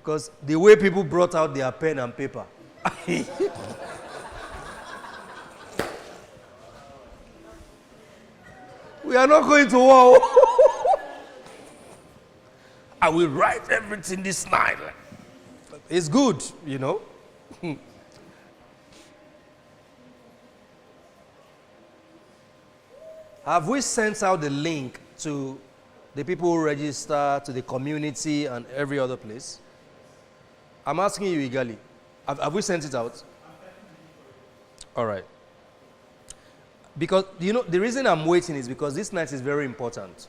Because the way people brought out their pen and paper. We are not going to war. I will write everything this night. It's good, you know. Have we sent out the link to the people who register, to the community, and every other place? I'm asking you eagerly. Have we sent it out? All right. Because, you know, the reason I'm waiting is because this night is very important.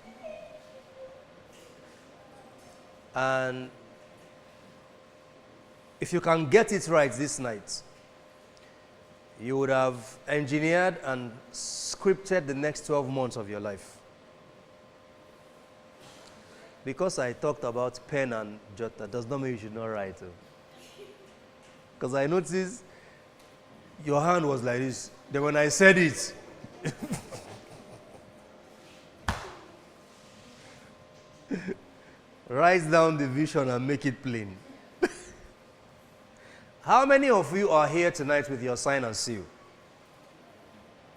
And if you can get it right this night, you would have engineered and scripted the next 12 months of your life. Because I talked about pen and jotter does not mean you should not write. Because I noticed your hand was like this. Then when I said it, write down the vision and make it plain. How many of you are here tonight with your sign and seal?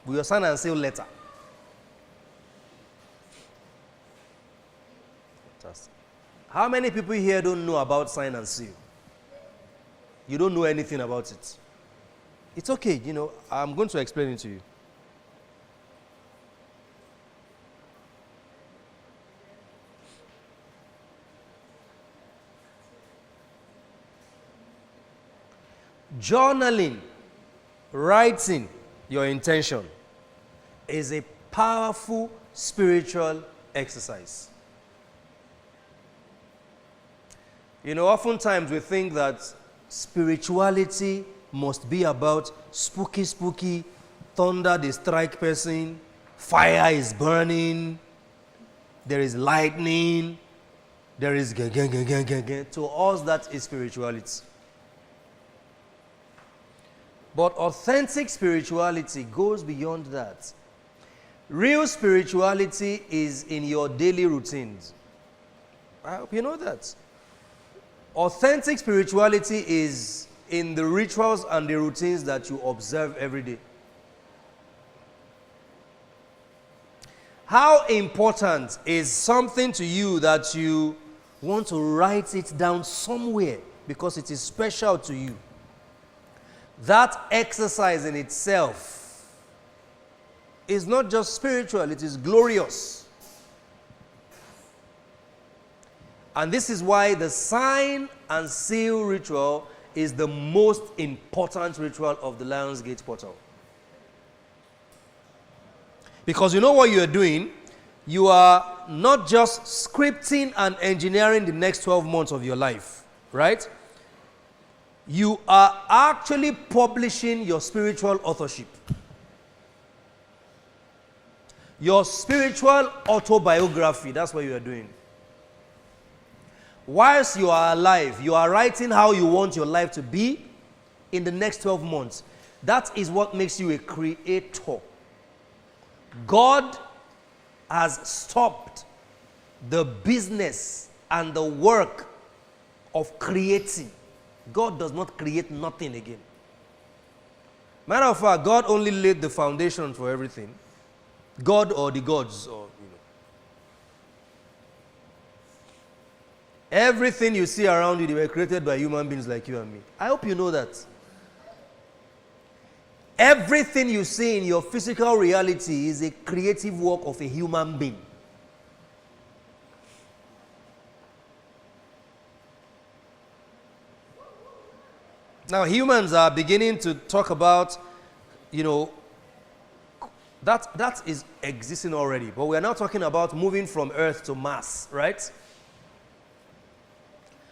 With your sign and seal letter? Fantastic. How many people here don't know about sign and seal? You don't know anything about it. It's okay, you know, I'm going to explain it to you. Journaling, writing your intention is a powerful spiritual exercise. You know, oftentimes we think that spirituality must be about spooky, thunder, they strike person, fire is burning, there is lightning, there is gang. To us, that is spirituality. But authentic spirituality goes beyond that. Real spirituality is in your daily routines. I hope you know that. Authentic spirituality is in the rituals and the routines that you observe every day. How important is something to you that you want to write it down somewhere because it is special to you? That exercise in itself is not just spiritual, it is glorious. And this is why the sign and seal ritual is the most important ritual of the Lions Gate portal. Because you know what you are doing? You are not just scripting and engineering the next 12 months of your life, right? You are actually publishing your spiritual authorship. Your spiritual autobiography, that's what you are doing. Whilst you are alive, you are writing how you want your life to be in the next 12 months. That is what makes you a creator. God has stopped the business and the work of creating. God does not create nothing again. Matter of fact, God only laid the foundation for everything. God or the gods, or everything you see around you, they were created by human beings like you and me. I hope you know that. Everything you see in your physical reality is a creative work of a human being. Now, humans are beginning to talk about, that is existing already. But we are now talking about moving from Earth to Mars, right?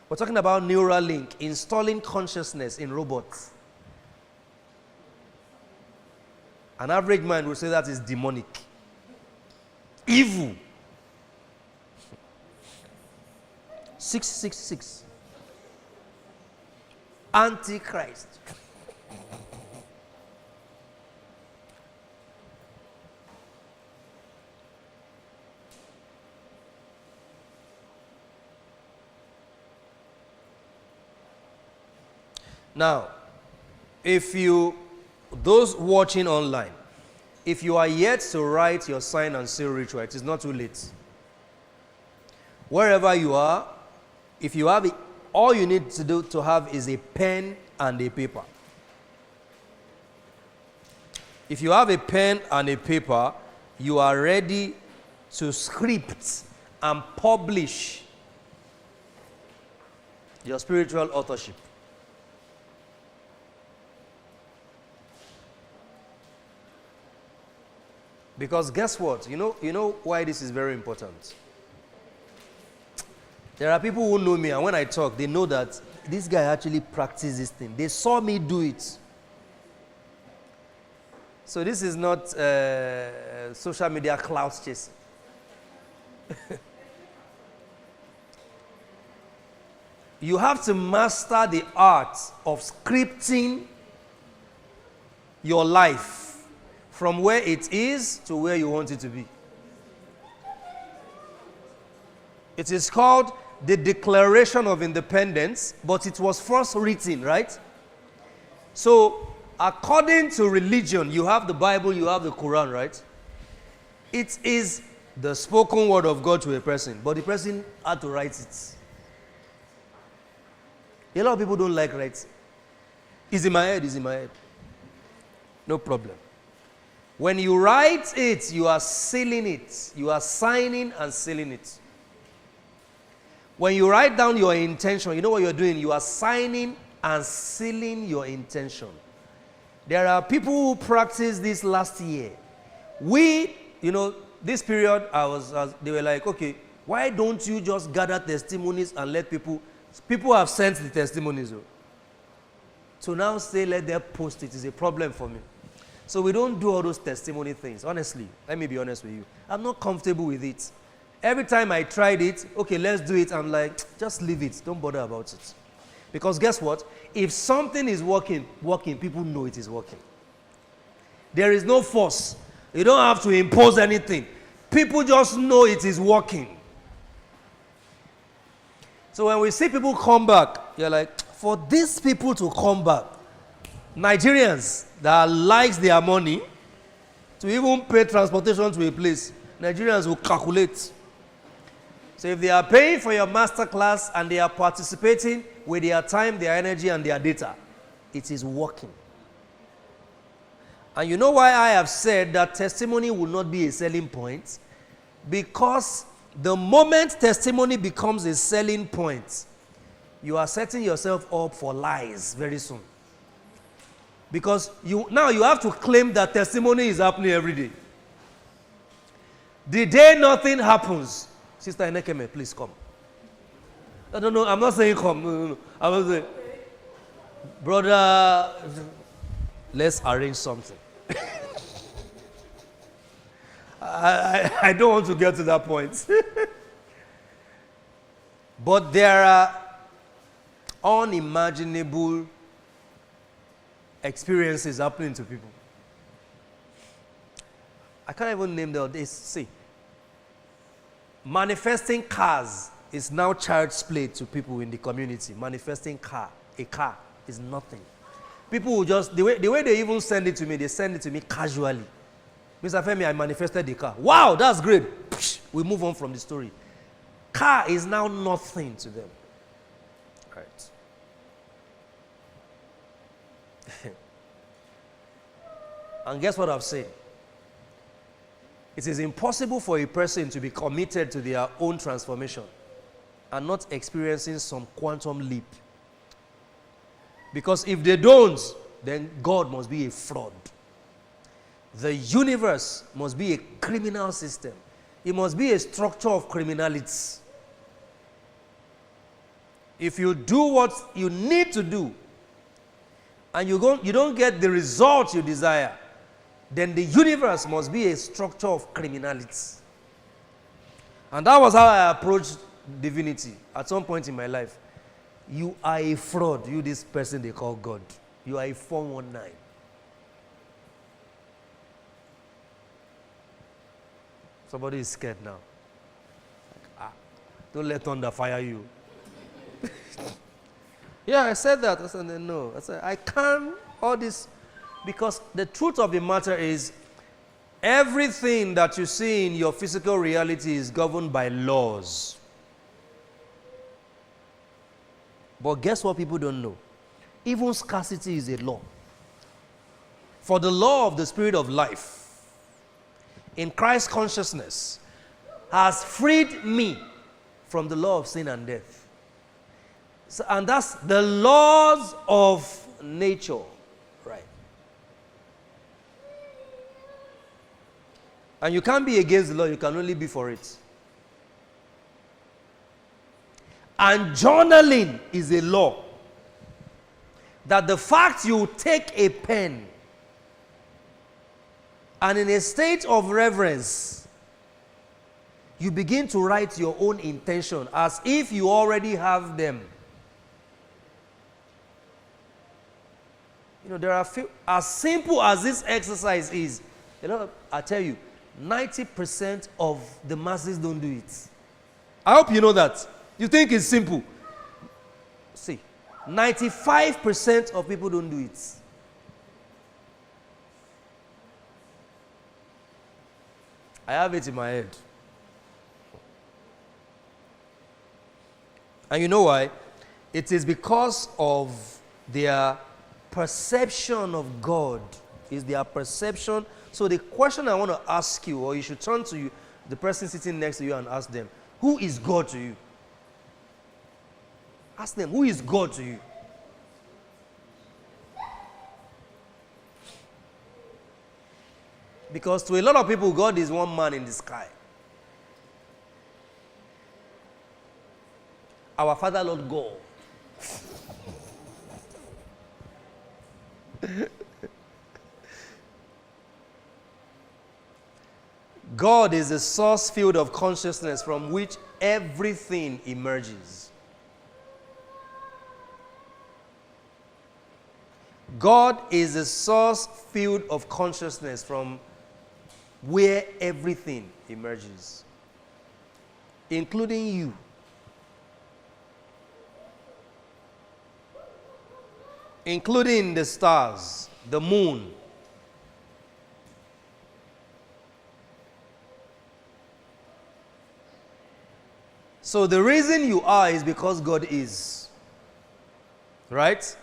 We're talking about Neuralink, installing consciousness in robots. An average mind will say that is demonic. Evil. 666. Antichrist. Now, those watching online, if you are yet to write your sign and seal ritual, it is not too late. Wherever you are, if you have it, all you need to have is a pen and a paper. If you have a pen and a paper, you are ready to script and publish your spiritual authorship. Because guess what? You know why this is very important? There are people who know me, and when I talk, they know that this guy actually practiced this thing. They saw me do it. So this is not social media clout chasing. You have to master the art of scripting your life from where it is to where you want it to be. It is called the Declaration of Independence, but it was first written, right? So, according to religion, you have the Bible, you have the Quran, right? It is the spoken word of God to a person, but the person had to write it. A lot of people don't like writing. It's in my head, it's in my head. No problem. When you write it, you are sealing it. You are signing and sealing it. When you write down your intention, you know what you're doing? You are signing and sealing your intention. There are people who practiced this last year. This period, they were like, okay, why don't you just gather testimonies and let people have sent the testimonies. So now say, let them post it is a problem for me. So we don't do all those testimony things. Honestly, let me be honest with you. I'm not comfortable with it. Every time I tried it, okay, let's do it. I'm like, just leave it. Don't bother about it. Because guess what? If something is working, people know it is working. There is no force. You don't have to impose anything. People just know it is working. So when we see people come back, you're like, for these people to come back, Nigerians that likes their money to even pay transportation to a place, Nigerians will calculate. So if they are paying for your master class and they are participating with their time, their energy, and their data, it is working. And you know why I have said that testimony will not be a selling point? Because the moment testimony becomes a selling point, you are setting yourself up for lies very soon. Because now you have to claim that testimony is happening every day. The day nothing happens, Sister Enekeme, please come. No, I'm not saying come. No. I'm not saying, brother, let's arrange something. I don't want to get to that point. But there are unimaginable experiences happening to people. I can't even name them. See, manifesting cars is now child's play to people in the community. Manifesting a car is nothing. People will just, the way they even send it to me, they send it to me casually. Mr. Femi, I manifested the car. Wow, that's great. We move on from the story. Car is now nothing to them. Right. And guess what I've said? It is impossible for a person to be committed to their own transformation and not experiencing some quantum leap. Because if they don't, then God must be a fraud. The universe must be a criminal system. It must be a structure of criminality. If you do what you need to do, and you don't get the result you desire, then the universe must be a structure of criminality. And that was how I approached divinity at some point in my life. You are a fraud, you this person they call God. You are a 419. Somebody is scared now. Don't let thunder fire you. Yeah, I said that. I said, no. I said, I can't, all this, because the truth of the matter is, everything that you see in your physical reality is governed by laws. But guess what people don't know? Even scarcity is a law. For the law of the spirit of life in Christ consciousness has freed me from the law of sin and death. So, and that's the laws of nature, right? And you can't be against the law, you can only be for it. And journaling is a law. That the fact you take a pen and in a state of reverence, you begin to write your own intention as if you already have them. You know, there are as simple as this exercise is, you know, I tell you, 90% of the masses don't do it. I hope you know that. You think it's simple. See, 95% of people don't do it. I have it in my head. And you know why? It is because of their perception of God. Is their perception. So the question I want to ask you, or you should turn to you, the person sitting next to you and ask them, who is God to you? Ask them, who is God to you? Because to a lot of people, God is one man in the sky. Our Father, Lord God. God is the source field of consciousness from which everything emerges. God is the source field of consciousness from where everything emerges, including you. Including the stars, the moon. So the reason you are is because God is. Right?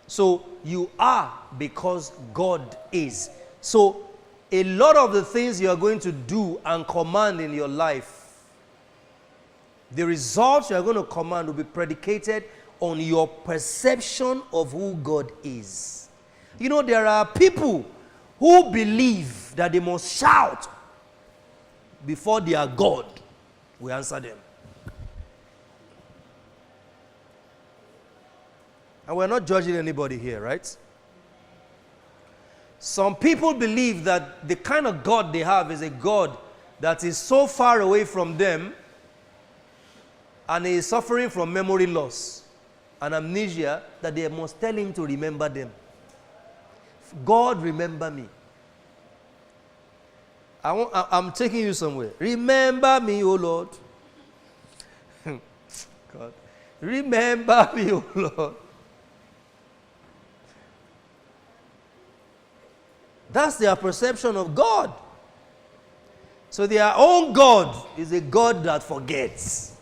So you are because God is. So a lot of the things you are going to do and command in your life, the results you are going to command will be predicated on your perception of who God is. You know, there are people who believe that they must shout before their God will answer them. And we're not judging anybody here, right? Some people believe that the kind of God they have is a God that is so far away from them and is suffering from memory loss and amnesia that they must tell him to remember them. God, remember me. I'm taking you somewhere. Remember me, O Lord. God. Remember me, O Lord. That's their perception of God. So their own God is a God that forgets.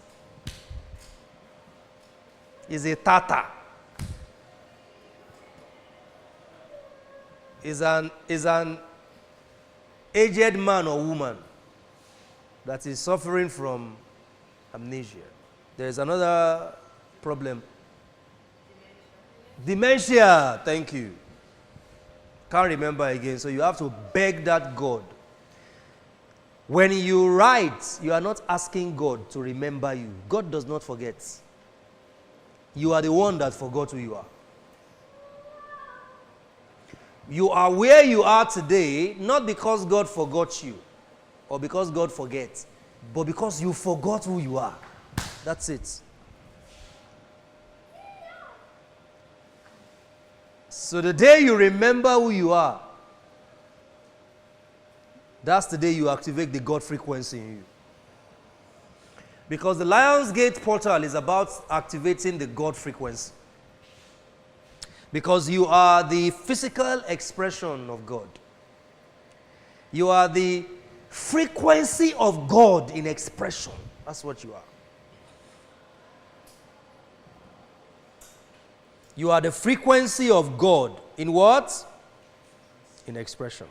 Is a tata. Is an aged man or woman that is suffering from amnesia. There is another problem. Dementia. Thank you. Can't remember again. So you have to beg that God. When you write, you are not asking God to remember you. God does not forget. You are the one that forgot who you are. You are where you are today, not because God forgot you or because God forgets, but because you forgot who you are. That's it. So the day you remember who you are, that's the day you activate the God frequency in you. Because the Lionsgate portal is about activating the God frequency. Because you are the physical expression of God. You are the frequency of God in expression. That's what you are. You are the frequency of God in what? In expression.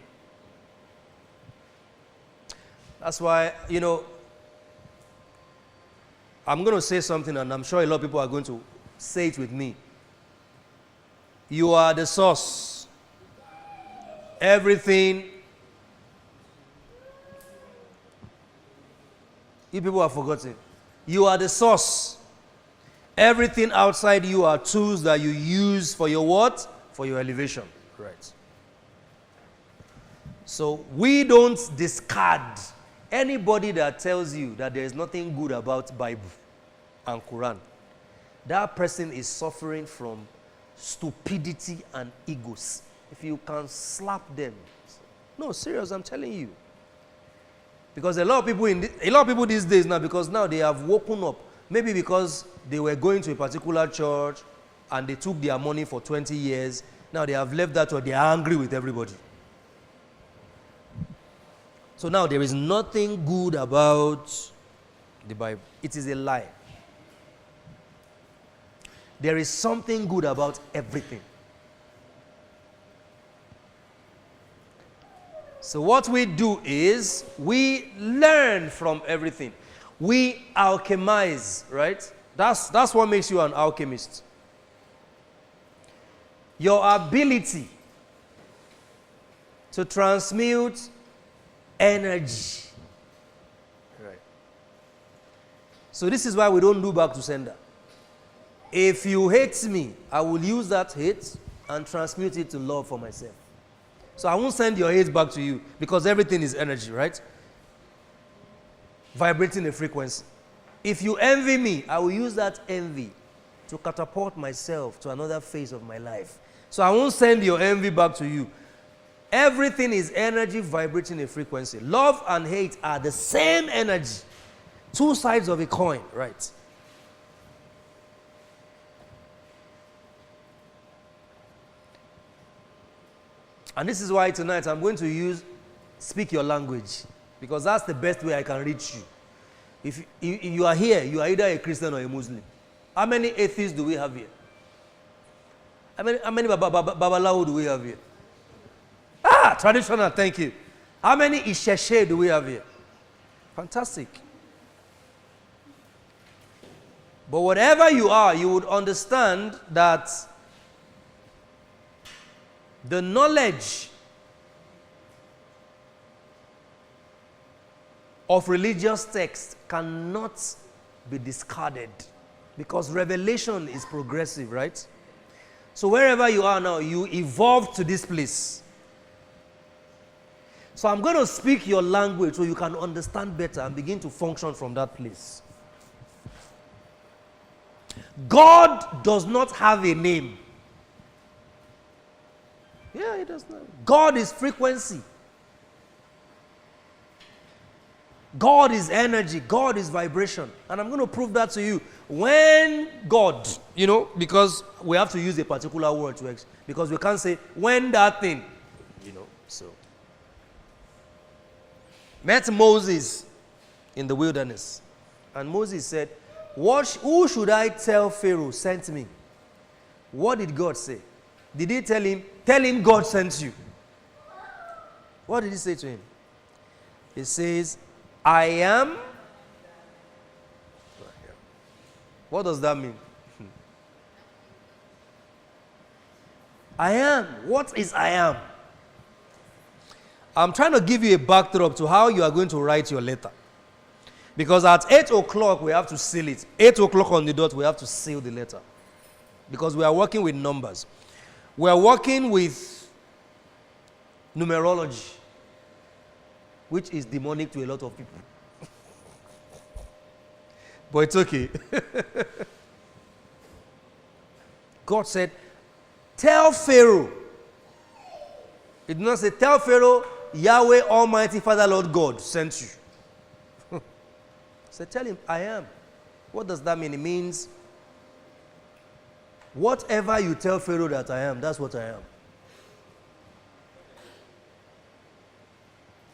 That's why, I'm going to say something, and I'm sure a lot of people are going to say it with me. You are the source. Everything. You people have forgotten. You are the source. Everything outside you are tools that you use for your what? For your elevation. Right. So we don't discard anybody that tells you that there is nothing good about Bible and Quran. That person is suffering from stupidity and egos. If you can slap them. No, serious, I'm telling you. Because a lot of people these days now, because now they have woken up. Maybe because they were going to a particular church and they took their money for 20 years. Now they have left that church, they are angry with everybody. So now there is nothing good about the Bible. It is a lie. There is something good about everything. So what we do is we learn from everything. We alchemize, right? That's what makes you an alchemist. Your ability to transmute energy. Right. So this is why we don't do back to sender. If you hate me, I will use that hate and transmute it to love for myself. So I won't send your hate back to you because everything is energy, right? Vibrating a frequency. If you envy me, I will use that envy to catapult myself to another phase of my life. So I won't send your envy back to you. Everything is energy vibrating a frequency. Love and hate are the same energy. Two sides of a coin, right? And this is why tonight I'm going to speak your language. Because that's the best way I can reach you. If you are here, you are either a Christian or a Muslim. How many atheists do we have here? How many Babalawo do we have here? Traditional, thank you. How many Isheshe do we have here? Fantastic. But whatever you are, you would understand that the knowledge of religious text cannot be discarded because revelation is progressive, right? So wherever you are now, you evolve to this place. So I'm going to speak your language so you can understand better and begin to function from that place. God does not have a name. Yeah, he does not. God is frequency. God is energy. God is vibration. And I'm going to prove that to you. When God, because we have to use a particular word because we can't say when that thing, so. Met Moses in the wilderness. And Moses said, who should I tell Pharaoh sent me? What did God say? Did he tell him God sent you? What did he say to him? He says, I am. What does that mean? I am. What is I am? I'm trying to give you a backdrop to how you are going to write your letter. Because at 8 o'clock, we have to seal it. 8 o'clock on the dot, we have to seal the letter. Because we are working with numbers. We are working with numerology, which is demonic to a lot of people. But it's okay. God said, tell Pharaoh. It did not say, tell Pharaoh, Yahweh Almighty Father Lord God sent you. So tell him, I am. What does that mean? It means Whatever you tell Pharaoh that I am, that's what I am.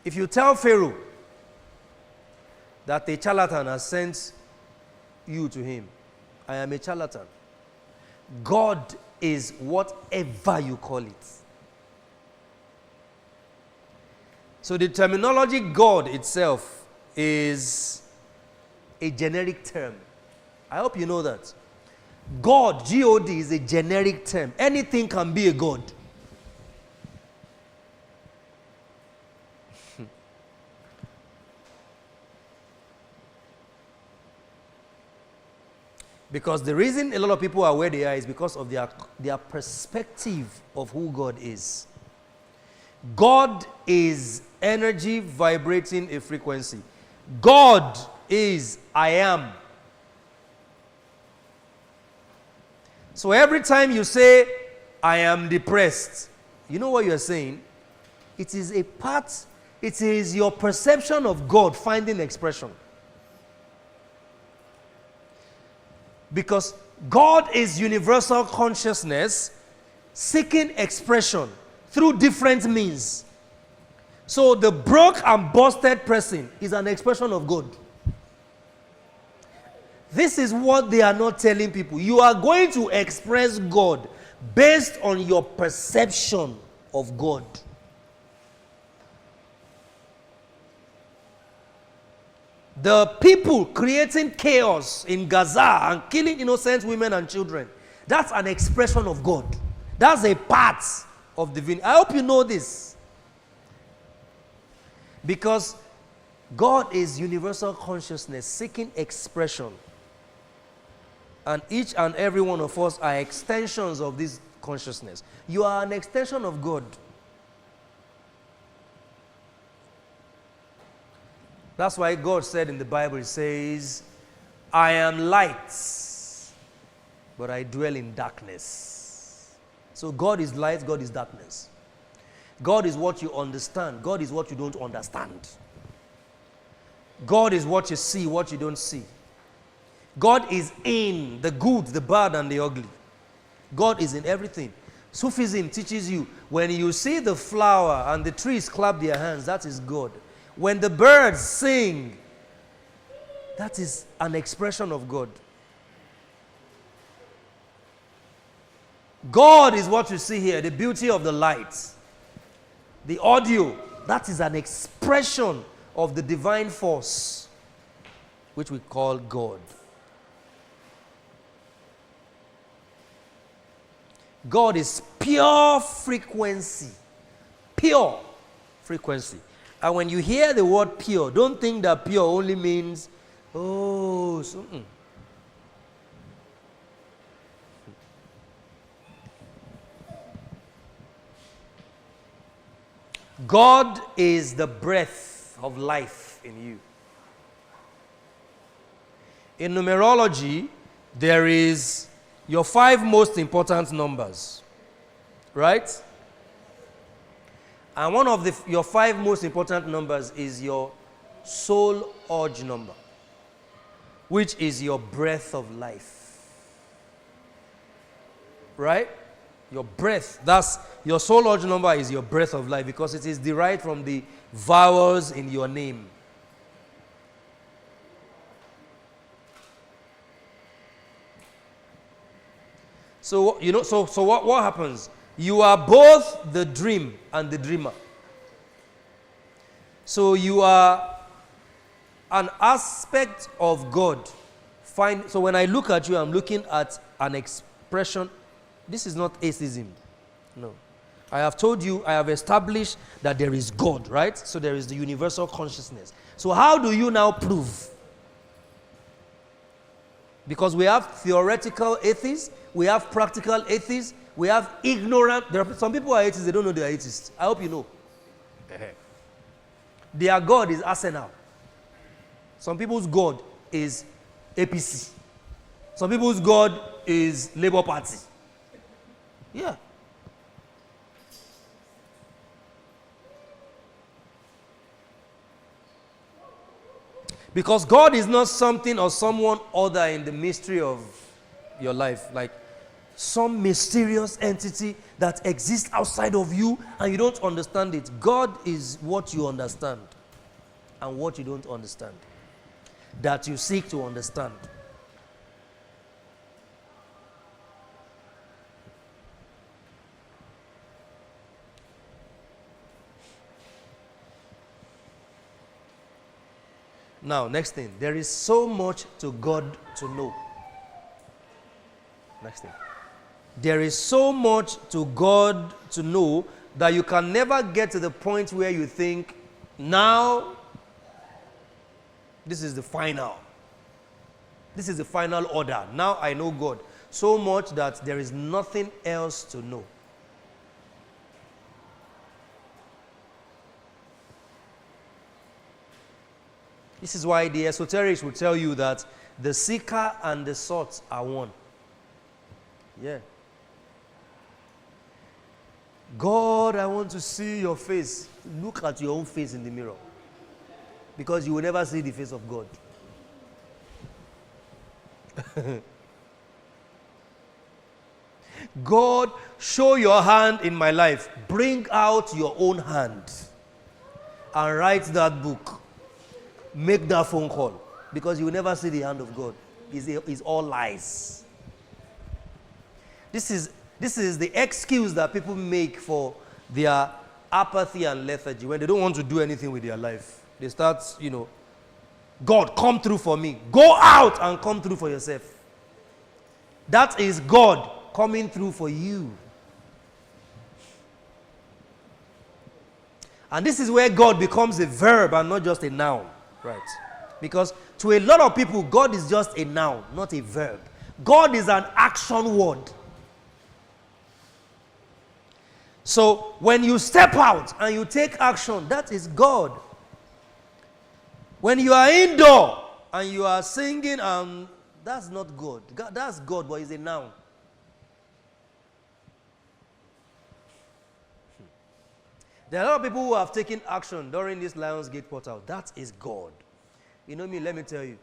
If you tell Pharaoh that a charlatan has sent you to him, I am a charlatan. God is whatever you call it. So the terminology God itself is a generic term. I hope you know that. God, G-O-D, is a generic term. Anything can be a God. Because the reason a lot of people are where they are is because of their perspective of who God is. God is energy vibrating a frequency. God is I am. So every time you say, I am depressed, you know what you're saying? It is a part, it is your perception of God finding expression. Because God is universal consciousness seeking expression through different means. So the broke and busted person is an expression of God. This is what they are not telling people. You are going to express God based on your perception of God. The people creating chaos in Gaza and killing innocent women and children, that's an expression of God. That's a part of divinity. I hope you know this. Because God is universal consciousness seeking expression. And each and every one of us are extensions of this consciousness. You are an extension of God. That's why God said in the Bible, He says, I am light, but I dwell in darkness. So God is light, God is darkness. God is what you understand. God is what you don't understand. God is what you see, what you don't see. God is in the good, the bad, and the ugly. God is in everything. Sufism teaches you, when you see the flower and the trees clap their hands, that is God. When the birds sing, that is an expression of God. God is what you see here, the beauty of the light. The audio, that is an expression of the divine force, which we call God. God is pure frequency. Pure frequency. And when you hear the word pure, don't think that pure only means, oh, something. God is the breath of life in you. In numerology, there is your 5 most important numbers, right? And one of your 5 most important numbers is your soul urge number, which is your breath of life. Right? Your breath, that's your soul urge number is your breath of life because it is derived from the vowels in your name. So, you know, so what happens? You are both the dream and the dreamer. So you are an aspect of God. So when I look at you, I'm looking at an expression. This is not atheism. No. I have told you, I have established that there is God, right? So there is the universal consciousness. So how do you now prove? Because we have theoretical atheists, we have practical atheists, we have ignorant. There are some people who are atheists, they don't know they are atheists. I hope you know. Their God is Arsenal. Some people's God is APC. Some people's God is Labour Party. Yeah. Because God is not something or someone other in the mystery of your life. Like, some mysterious entity that exists outside of you and you don't understand it. God is what you understand and what you don't understand, that you seek to understand. Now, next thing, there is so much to God to know. Next thing. There is so much to God to know that you can never get to the point where you think, now, this is the final. This is the final order. Now I know God. So much that there is nothing else to know. This is why the esoterics will tell you that the seeker and the sought are one. Yeah. God, I want to see your face. Look at your own face in the mirror. Because you will never see the face of God. God, show your hand in my life. Bring out your own hand and write that book. Make that phone call. Because you will never see the hand of God. It's all lies. This is the excuse that people make for their apathy and lethargy. When they don't want to do anything with their life, they start, God, come through for me. Go out and come through for yourself. That is God coming through for you. And this is where God becomes a verb and not just a noun. Right? Because to a lot of people, God is just a noun, not a verb. God is an action word. So when you step out and you take action, that is God. When you are indoor and you are singing, that's not God. That's God, but it's a noun. There are a lot of people who have taken action during this Lionsgate portal. That is God. You know me, let me tell you.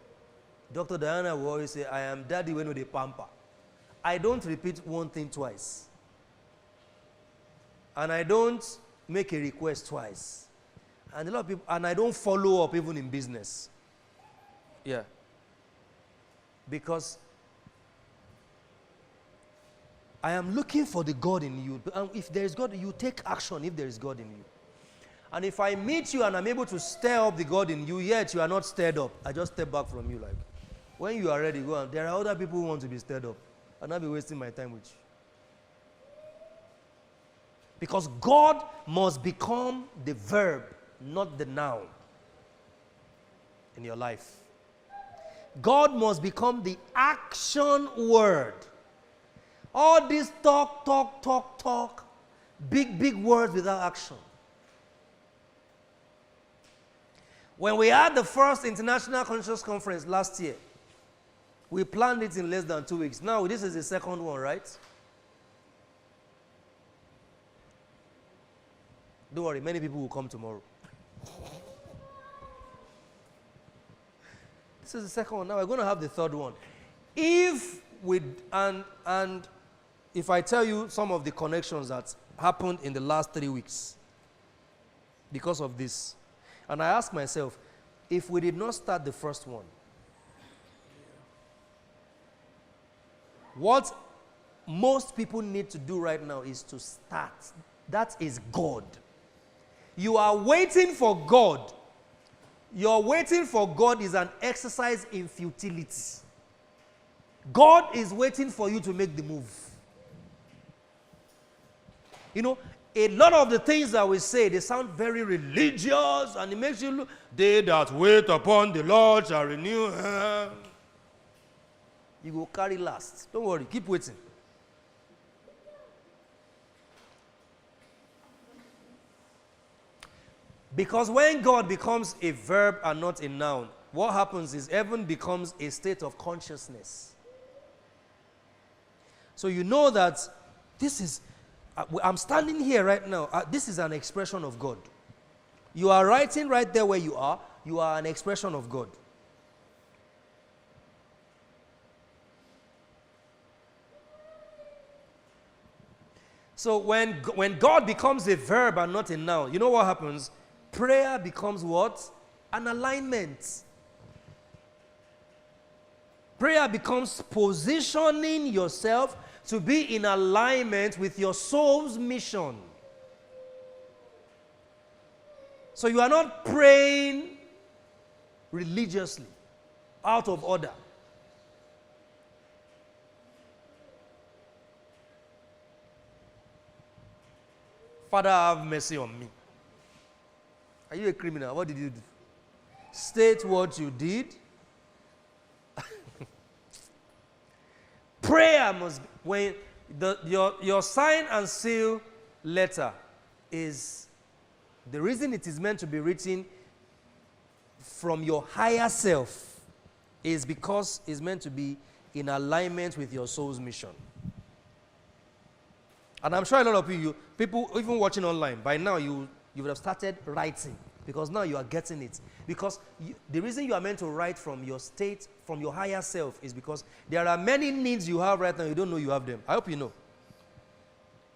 Dr. Diana will always say, I am daddy when they pamper. I don't repeat one thing twice. And I don't make a request twice. And a lot of people, and I don't follow up even in business. Yeah. Because I am looking for the God in you. And if there is God, you take action if there is God in you. And if I meet you and I'm able to stir up the God in you, yet you are not stirred up, I just step back from you like, when you are ready, go on. There are other people who want to be stirred up. I'll not be wasting my time with you. Because God must become the verb, not the noun in your life. God must become the action word. All this talk, big words without action. When we had the first International Conscious Conference last year, we planned it in less than 2 weeks. Now, this is the second one, right? Don't worry, many people will come tomorrow. This is the second one. Now, we're going to have the third one. If I tell you some of the connections that happened in the last 3 weeks because of this, and I ask myself, if we did not start the first one, what most people need to do right now is to start. That is God. You are waiting for God. Your waiting for God is an exercise in futility. God is waiting for you to make the move. You know, a lot of the things that we say, they sound very religious, and it makes you look, they that wait upon the Lord shall renew. You will carry last. Don't worry, keep waiting. Because when God becomes a verb and not a noun, what happens is heaven becomes a state of consciousness. So you know that this is, I'm standing here right now. This is an expression of God. You are writing right there where you are. You are an expression of God. So when God becomes a verb and not a noun, you know what happens? Prayer becomes what? An alignment. Prayer becomes positioning yourself to be in alignment with your soul's mission. So you are not praying religiously, out of order. Father, have mercy on me. Are you a criminal? What did you do? State what you did. Prayer must be, when your sign and seal letter is, the reason it is meant to be written from your higher self is because it's meant to be in alignment with your soul's mission. And I'm sure a lot of people even watching online, by now you would have started writing, because now you are getting it. Because the reason you are meant to write from your state, from your higher self, is because there are many needs you have right now, you don't know you have them. I hope you know.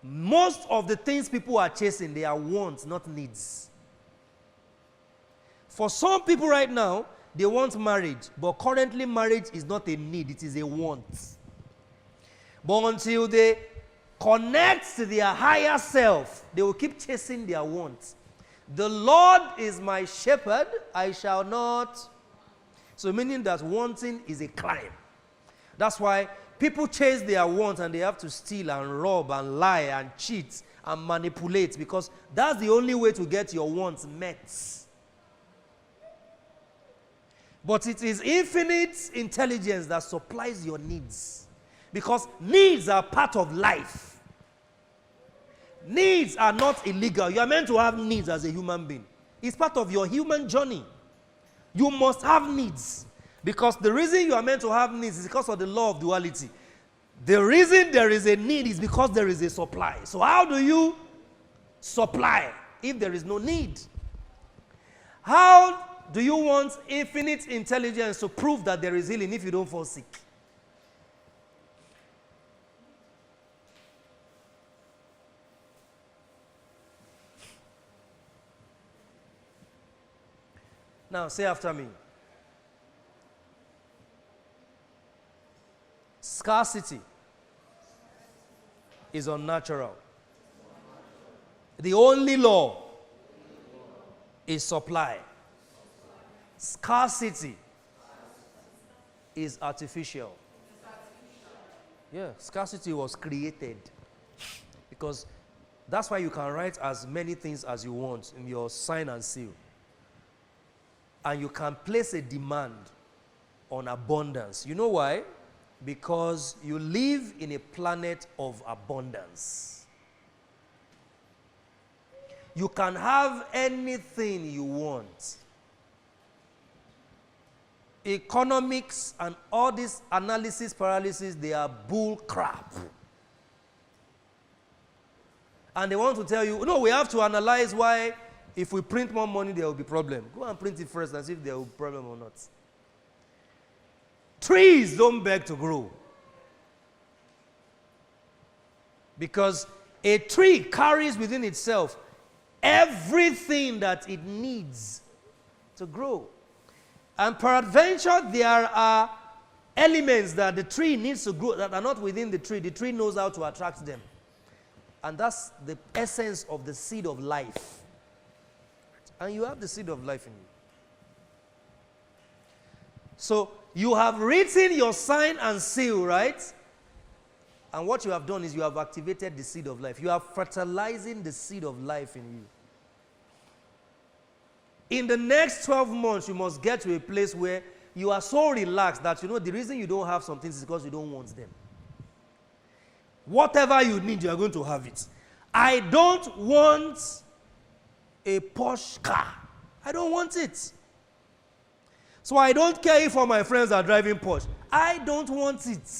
Most of the things people are chasing, they are wants, not needs. For some people right now, they want marriage, but currently marriage is not a need, it is a want. But until they connect to their higher self, they will keep chasing their wants. The Lord is my shepherd, I shall not. So meaning that wanting is a crime. That's why people chase their wants and they have to steal and rob and lie and cheat and manipulate, because that's the only way to get your wants met. But it is infinite intelligence that supplies your needs, because needs are part of life. Needs are not illegal. You are meant to have needs as a human being. It's part of your human journey. You must have needs. Because the reason you are meant to have needs is because of the law of duality. The reason there is a need is because there is a supply. So how do you supply if there is no need? How do you want infinite intelligence to prove that there is healing if you don't fall sick? Now, say after me. Scarcity is unnatural. The only law is supply. Scarcity is artificial. Yeah, scarcity was created. Because that's why you can write as many things as you want in your sign and seal. And you can place a demand on abundance. You know why? Because you live in a planet of abundance. You can have anything you want. Economics and all this analysis paralysis, they are bull crap. And they want to tell you, no, we have to analyze why if we print more money, there will be problem. Go and print it first and see if there will be problem or not. Trees don't beg to grow. Because a tree carries within itself everything that it needs to grow. And peradventure, there are elements that the tree needs to grow that are not within the tree. The tree knows how to attract them. And that's the essence of the seed of life. And you have the seed of life in you. So you have written your sign and seal, right? And what you have done is you have activated the seed of life. You are fertilizing the seed of life in you. In the next 12 months, you must get to a place where you are so relaxed that you know the reason you don't have some things is because you don't want them. Whatever you need, you are going to have it. I don't want a Porsche car. I don't want it. So I don't care if all my friends are driving Porsche. I don't want it.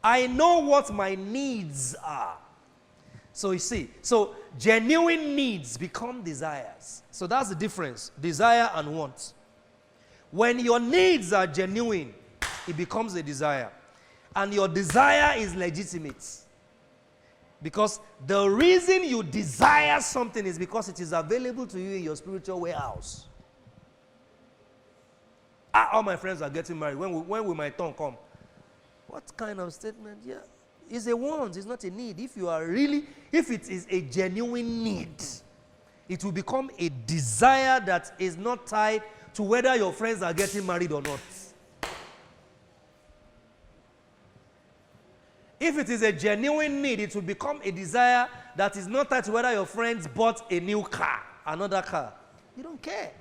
I know what my needs are. So you see, so genuine needs become desires. So that's the difference, desire and want. When your needs are genuine, it becomes a desire. and your desire is legitimate. Because the reason you desire something is because it is available to you in your spiritual warehouse. All my friends are getting married. When will my turn come? What kind of statement? Yeah. It's a want, it's not a need. If it is a genuine need, it will become a desire that is not tied to whether your friends are getting married or not. If it is a genuine need, it will become a desire that is not tied to whether your friends bought a new car, another car. You don't care.